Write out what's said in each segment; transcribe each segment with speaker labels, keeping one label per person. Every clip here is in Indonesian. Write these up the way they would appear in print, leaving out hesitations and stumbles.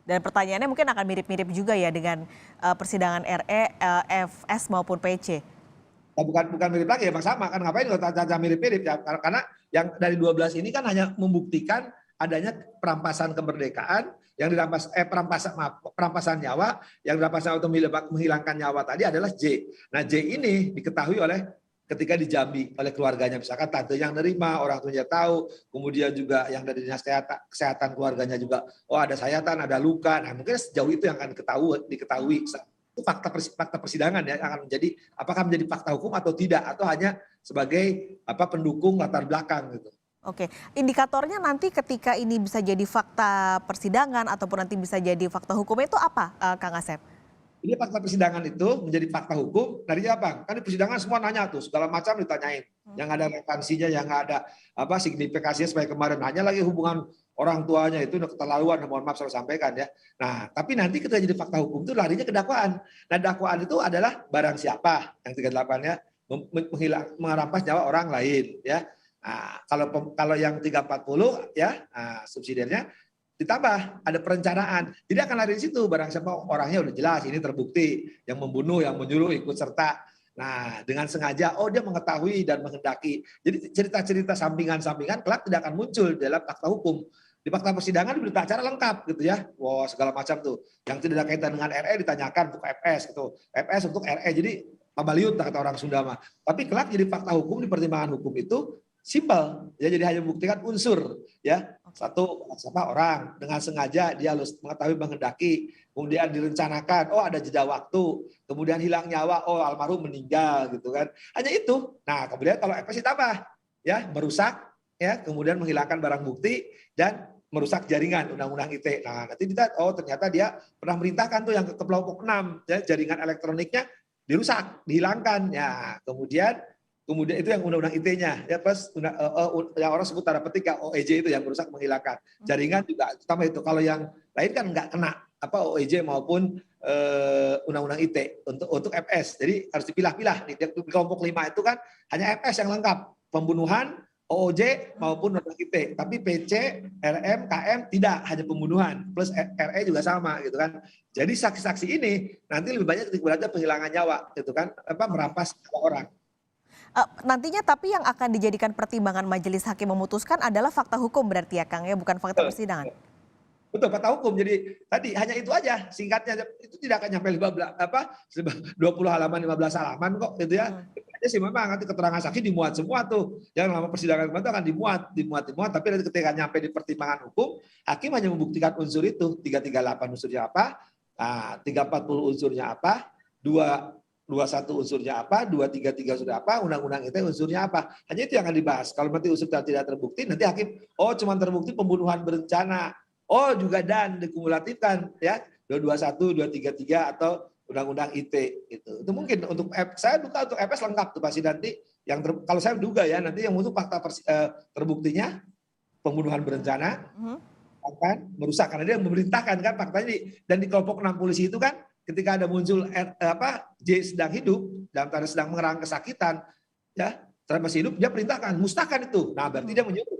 Speaker 1: Dan pertanyaannya mungkin akan mirip-mirip juga ya dengan persidangan RE, FS maupun PC.
Speaker 2: Oh, bukan mirip lagi, emang sama kan, ngapain kalau tata mirip-mirip ya, karena yang dari 12 ini kan hanya membuktikan adanya perampasan kemerdekaan yang dirampas perampasan nyawa yang dirampas atau menghilangkan nyawa tadi adalah J. Nah, J ini diketahui oleh ketika di Jambi oleh keluarganya, misalkan tante yang nerima, orang tuanya tahu, kemudian juga yang dari dinas kesehatan keluarganya juga, oh ada sayatan, ada luka. Nah, mungkin sejauh itu yang akan diketahui. Itu fakta persidangan ya, akan menjadi apakah menjadi fakta hukum atau tidak, atau hanya sebagai pendukung latar belakang gitu.
Speaker 1: Oke, indikatornya nanti ketika ini bisa jadi fakta persidangan ataupun nanti bisa jadi fakta hukumnya itu apa, Kang Asep?
Speaker 2: Jadi fakta persidangan itu menjadi fakta hukum dari apa? Kan di persidangan semua nanya tuh, segala macam ditanyain. Yang ada relevansinya, yang ada signifikasinya supaya kemarin hanya lagi hubungan orang tuanya itu udah keterlaluan, mohon maaf saya sampaikan ya. Nah, tapi nanti ketika jadi fakta hukum itu larinya ke dakwaan. Nah, dakwaan itu adalah barang siapa yang 38 ya, merampas nyawa orang lain ya. Nah, kalau yang 340 ya, subsidiarnya ditambah ada perencanaan. Jadi akan lari di situ, barang siapa orangnya udah jelas, ini terbukti, yang membunuh, yang menyuruh ikut serta. Nah, dengan sengaja, oh dia mengetahui dan menghendaki. Jadi cerita-cerita sampingan-sampingan kelak tidak akan muncul dalam fakta hukum. Di fakta persidangan berita acara lengkap gitu ya. Wah, segala macam tuh. Yang tidak ada kaitan dengan RE ditanyakan untuk FS gitu. FS untuk RE. Jadi pabaliut kata orang Sunda mah. Tapi kelak jadi fakta hukum di pertimbangan hukum itu simpel. Ya, jadi hanya membuktikan unsur ya. Satu, siapa orang dengan sengaja dia harus mengetahui menghendaki, kemudian direncanakan, oh ada jeda waktu, kemudian hilang nyawa, oh almarhum meninggal gitu kan. Hanya itu. Nah, kemudian kalau FS tambah ya, merusak ya, kemudian menghilangkan barang bukti dan merusak jaringan undang-undang ITE. Nah, nanti kita ternyata dia pernah merintahkan tuh yang ke kelompok 6 ya, jaringan elektroniknya dirusak, dihilangkan. Ya, kemudian itu yang undang-undang ITE-nya ya, plus yang orang sebut tanda petik ya OEJ itu yang merusak menghilangkan jaringan juga sama itu. Kalau yang lain kan nggak kena OEJ maupun undang-undang ITE untuk FS. Jadi harus dipilah-pilah di kelompok 5 itu kan hanya FS yang lengkap, pembunuhan, OOJ maupun undang ITE. Tapi PC, RM, KM tidak, hanya pembunuhan plus RE juga sama gitu kan. Jadi saksi-saksi ini nanti lebih banyak berarti penghilangan nyawa gitu kan, merampas orang.
Speaker 1: Nantinya tapi yang akan dijadikan pertimbangan majelis hakim memutuskan adalah fakta hukum berarti ya Kang ya, bukan fakta persidangan?
Speaker 2: Betul, fakta hukum. Jadi tadi hanya itu aja, singkatnya itu tidak akan nyampe 20 halaman, 15 halaman kok gitu ya. Aja sih memang nanti keterangan saksi dimuat semua tuh. Yang lama persidangan kemarin akan dimuat, tapi nanti ketika nyampe di pertimbangan hukum, hakim hanya membuktikan unsur itu, 338 unsurnya apa, 340 unsurnya apa, 221 unsurnya apa, 233 unsurnya apa, undang-undang ITE unsurnya apa. Hanya itu yang akan dibahas. Kalau nanti unsur tidak terbukti, nanti hakim, oh cuma terbukti pembunuhan berencana. Oh juga dan dikumulatifkan ya, 221, 233 atau undang-undang ITE gitu. Itu mungkin untuk saya duga untuk FS lengkap tuh pasti nanti yang kalau saya duga ya nanti yang untuk fakta terbuktinya pembunuhan berencana kan merusak karena dia memerintahkan kan faktanya dan di kelompok 6 polisi itu kan ketika ada muncul J sedang hidup dalam tanda sedang mengerang kesakitan ya terhadap masih hidup dia perintahkan musnahkan itu. Nah berarti dia menyuruh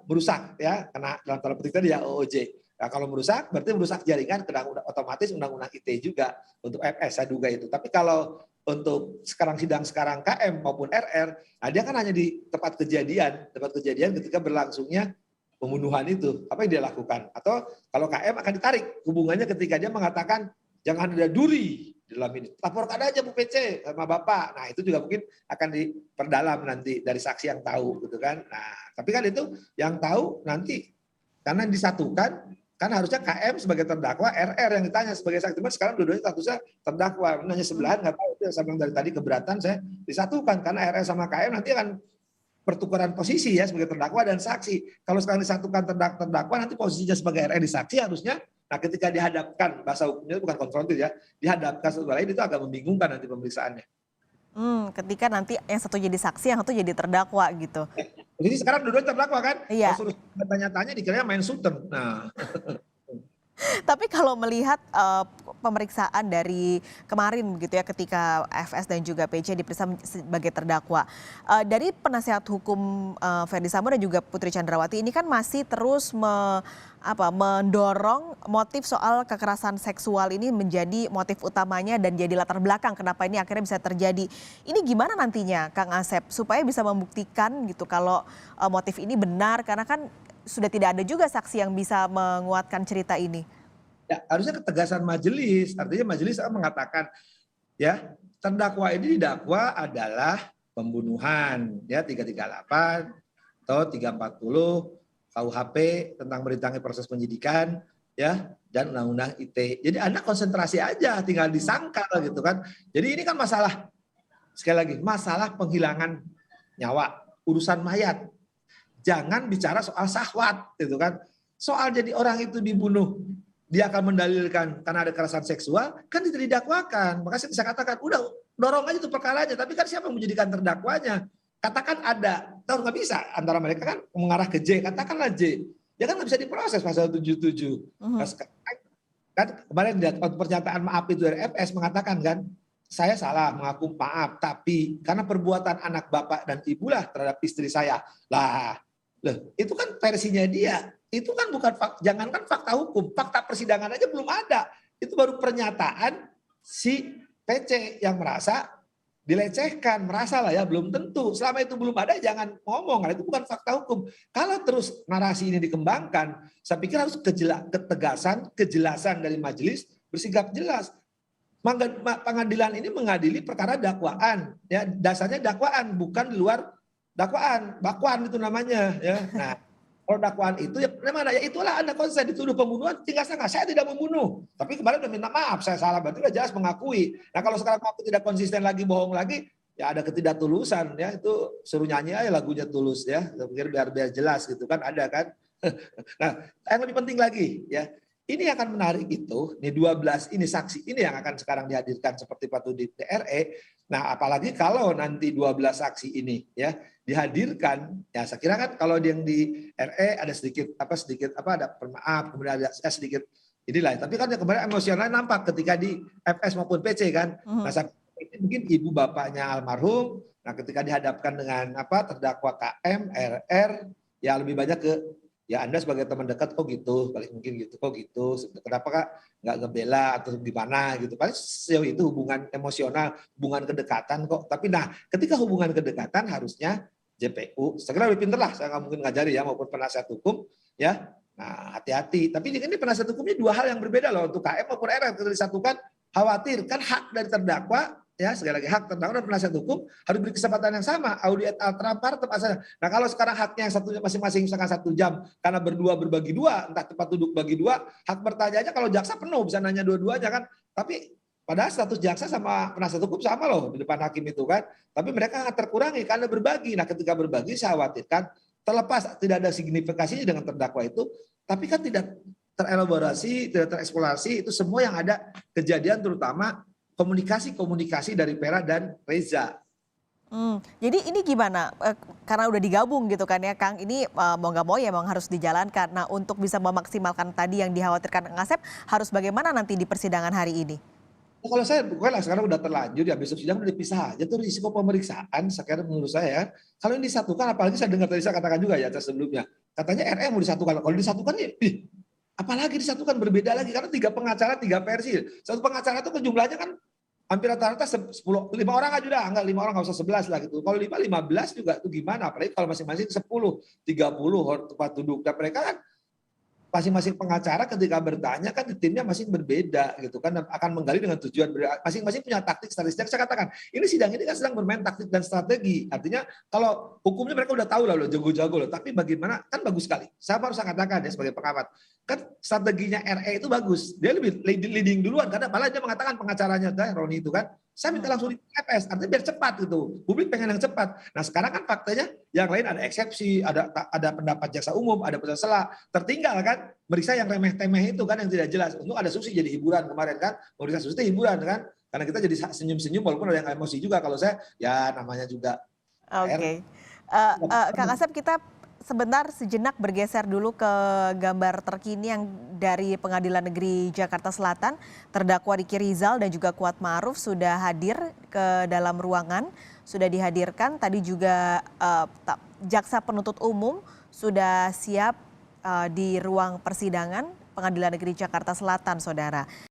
Speaker 2: merusak ya karena dalam tanda petik tadi ya OOJ. Nah, kalau merusak berarti merusak jaringan otomatis undang-undang ITE juga untuk FS saya duga itu. Tapi kalau untuk sidang sekarang KM maupun RR, nah dia kan hanya di tempat kejadian ketika berlangsungnya pembunuhan itu apa yang dia lakukan. Atau kalau KM akan ditarik hubungannya ketika dia mengatakan jangan ada duri di dalam ini. Laporkan aja Bu PC sama Bapak. Nah, itu juga mungkin akan diperdalam nanti dari saksi yang tahu gitu kan. Nah, tapi kan itu yang tahu nanti karena disatukan kan harusnya KM sebagai terdakwa, RR yang ditanya sebagai saksi. Cuma sekarang dua-duanya statusnya terdakwa. Nanya sebelahan nggak tahu itu saya bilang dari tadi keberatan saya disatukan karena RR sama KM nanti akan pertukaran posisi ya sebagai terdakwa dan saksi. Kalau sekarang disatukan terdakwa nanti posisinya sebagai RR di saksi harusnya. Nah, ketika dihadapkan, bahasa hukumnya bukan konfrontir ya, dihadapkan satu lain itu agak membingungkan nanti pemeriksaannya.
Speaker 1: Ketika nanti yang satu jadi saksi, yang satu jadi terdakwa gitu.
Speaker 2: Jadi sekarang dua-duanya terdakwa kan?
Speaker 1: Iya.
Speaker 2: Kalau suruh tanya-tanya dikiranya main sultan. Nah.
Speaker 1: Tapi kalau melihat pemeriksaan dari kemarin begitu ya ketika FS dan juga PC diperiksa sebagai terdakwa. Dari penasihat hukum Ferdy Sambo dan juga Putri Chandrawati ini kan masih terus mendorong motif soal kekerasan seksual ini menjadi motif utamanya dan jadi latar belakang kenapa ini akhirnya bisa terjadi. Ini gimana nantinya Kang Asep supaya bisa membuktikan gitu kalau motif ini benar karena kan sudah tidak ada juga saksi yang bisa menguatkan cerita ini.
Speaker 2: Ya, harusnya ketegasan majelis. Artinya majelis akan mengatakan ya terdakwa ini didakwa adalah pembunuhan ya 338 atau 340 KUHP tentang merintangi proses penyidikan ya dan Undang-Undang ITE. Jadi Anda konsentrasi aja tinggal disangkal gitu kan. Jadi ini kan masalah sekali lagi masalah penghilangan nyawa, urusan mayat. Jangan bicara soal syahwat gitu kan. Soal jadi orang itu dibunuh, dia akan mendalilkan karena ada kekerasan seksual, kan tidak didakwakan. Makanya saya katakan, udah dorong aja tuh perkaranya, tapi kan siapa yang menjadikan terdakwanya? Katakan ada, tahu nggak bisa antara mereka kan mengarah ke J, katakanlah J. Dia kan nggak bisa diproses pasal 77. Kan kemarin waktu pernyataan maaf itu dari FS mengatakan kan, saya salah mengaku maaf, tapi karena perbuatan anak bapak dan ibulah terhadap istri saya. Lah, itu kan versinya dia. Itu kan bukan jangankan fakta hukum, fakta persidangan aja belum ada. Itu baru pernyataan si PC yang merasa dilecehkan, merasa lah ya, belum tentu. Selama itu belum ada jangan ngomong, itu bukan fakta hukum. Kalau terus narasi ini dikembangkan, saya pikir harus ketegasan, kejelasan dari majelis bersikap jelas. Pengadilan ini mengadili perkara dakwaan, ya dasarnya dakwaan, bukan di luar dakwaan itu namanya ya. Nah, kalau dakwaan itu ya mana ya itulah Anda konsen dituduh pembunuhan tinggal sangka saya tidak membunuh. Tapi kemarin udah minta maaf saya salah berarti udah jelas mengakui. Nah, kalau sekarang aku tidak konsisten lagi bohong lagi ya ada ketidaktulusan ya itu suruh nyanyi aja lagunya Tulus ya. Biar jelas gitu kan ada kan. Nah, yang lebih penting lagi ya. Ini akan menarik itu, nih 12 ini saksi ini yang akan sekarang dihadirkan seperti patut di TRE. Nah, apalagi kalau nanti 12 saksi ini ya dihadirkan, ya saya kira kan kalau yang di RE ada sedikit ada permaaf, kemudian ada sedikit inilah. Tapi kan yang kemarin emosional nampak ketika di FS maupun PC kan. Nah, ini mungkin ibu bapaknya almarhum. Nah, ketika dihadapkan dengan terdakwa KM, RR, ya lebih banyak ke ya Anda sebagai teman dekat kok gitu, paling mungkin gitu kok gitu. Kenapa Kak nggak ngebela atau gimana gitu. Paling sejauh itu hubungan emosional, hubungan kedekatan kok. Tapi nah ketika hubungan kedekatan harusnya JPU, segera lebih pinter lah, saya nggak mungkin ngajari ya maupun penasihat hukum ya. Nah hati-hati. Tapi ini penasihat hukumnya dua hal yang berbeda loh untuk KM maupun RR. Ketika disatukan khawatir kan hak dari terdakwa ya sekali lagi hak terdakwa dan penasihat hukum harus beri kesempatan yang sama audiat altera partem asalnya. Nah kalau sekarang haknya yang satunya masing-masing misalkan 1 jam karena berdua berbagi dua entah tempat duduk bagi dua hak bertanya aja kalau jaksa penuh bisa nanya dua-duanya kan tapi padahal status jaksa sama penasihat hukum sama loh di depan hakim itu kan tapi mereka nggak terkurangi karena berbagi. Nah ketika berbagi saya khawatirkan terlepas tidak ada signifikasinya dengan terdakwa itu tapi kan tidak terelaborasi tidak tereksplorasi itu semua yang ada kejadian terutama komunikasi dari Pera dan Reza.
Speaker 1: Jadi ini gimana? Karena udah digabung gitu kan ya Kang, ini mau nggak mau ya memang harus dijalankan. Nah untuk bisa memaksimalkan tadi yang dikhawatirkan Kang Asep, harus bagaimana nanti di persidangan hari ini?
Speaker 2: Kalau saya bukan sekarang udah terlanjur ya besok sidang udah dipisah aja tuh risiko pemeriksaan. Sekarang menurut saya kalau ini disatukan apalagi saya dengar tadi saya katakan juga ya sebelumnya katanya RM mau disatukan. Kalau disatukan ya apalagi disatukan berbeda lagi karena 3 pengacara 3 versi. Satu pengacara itu jumlahnya kan hampir rata-rata 5 orang aja udah enggak 5 orang enggak usah 11 lah gitu. Kalau 15 juga itu gimana? Apalagi kalau masing-masing 10, 30 tempat duduk. Dan mereka kan masing-masing pengacara ketika bertanya kan timnya masing berbeda gitu kan akan menggali dengan tujuan masing-masing punya taktik statistik. Saya katakan ini sidang ini kan sedang bermain taktik dan strategi artinya kalau hukumnya mereka udah tahu lah loh jago-jago loh tapi bagaimana kan bagus sekali saya harus katakan ya sebagai pengamat kan strateginya RE itu bagus dia lebih leading duluan karena malah dia mengatakan pengacaranya Roni itu kan saya minta langsung di TPS, artinya biar cepat gitu. Publik pengen yang cepat. Nah sekarang kan faktanya yang lain ada eksepsi, ada pendapat jaksa umum, ada putusan sela. Tertinggal kan meriksa yang remeh-temeh itu kan yang tidak jelas. Untuk ada susi jadi hiburan kemarin kan. Meriksa susi itu hiburan kan. Karena kita jadi senyum-senyum walaupun ada yang emosi juga. Kalau saya ya namanya juga.
Speaker 1: Oke. Kang Asep kita sebentar sejenak bergeser dulu ke gambar terkini yang dari Pengadilan Negeri Jakarta Selatan. Terdakwa Riki Rizal dan juga Kuat Ma'ruf sudah hadir ke dalam ruangan, sudah dihadirkan. Tadi juga jaksa penuntut umum sudah siap di ruang persidangan Pengadilan Negeri Jakarta Selatan, Saudara.